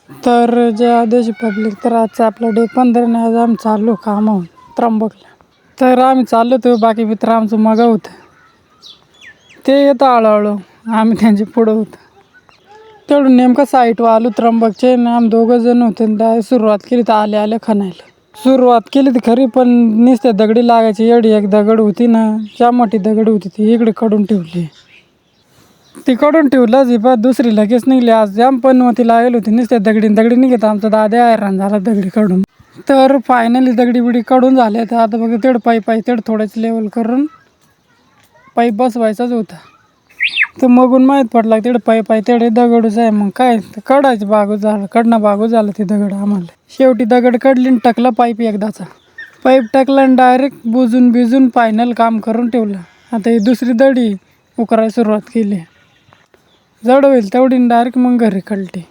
तर जय आदेश पब्लिक. तर आजचा आपला डे 15 ने आज आम्ही चाललो कामाहून त्र्यंबकला. तर आम्ही चाललो तो बाकी मित्र आमचं मग होतं ते येतं हळूहळू, आम्ही त्यांचे पुढं होतो. तेवढं नेमकं साईटवर आलो त्र्यंबकचे आणि आम्ही 2 जण होते. सुरुवात केली तर आले खणायला सुरुवात केली ती खरी, पण नुसत्या दगडी लागायची. एवढी एक दगड होती ना, ज्या मोठी दगड होती ती इकडे कडून ठेवली. तिकडून ठेवलं जी बा दुसरी लगेच निघली. आज जाम पनवती लागेल होती, नुसत्या दगडी निघत आमचा दाद्या हैराण झाला दगडी काढून. तर फायनली दगडी बिडी काढून झाले. तर आता बघा तेवढं पाईप आहे तेवढं थोडंच लेवल करून पाईप बसवायचाच होता. तर मगून माहीत पडला तेवढं पाईप आहे तेवढे दगडच आहे. मग काय काढायचं बागूच झालं, कडणं बागूच झालं ते दगड आम्हाला. शेवटी दगड काढली आणि टाकला पाईप एकदाचा. पाईप टाकला आणि डायरेक्ट बुजून फायनल काम करून ठेवलं. आता ही दुसरी दडी उकरायला सुरुवात केली. जड होईल तेवढी डायरेक्ट मग घरी कळते.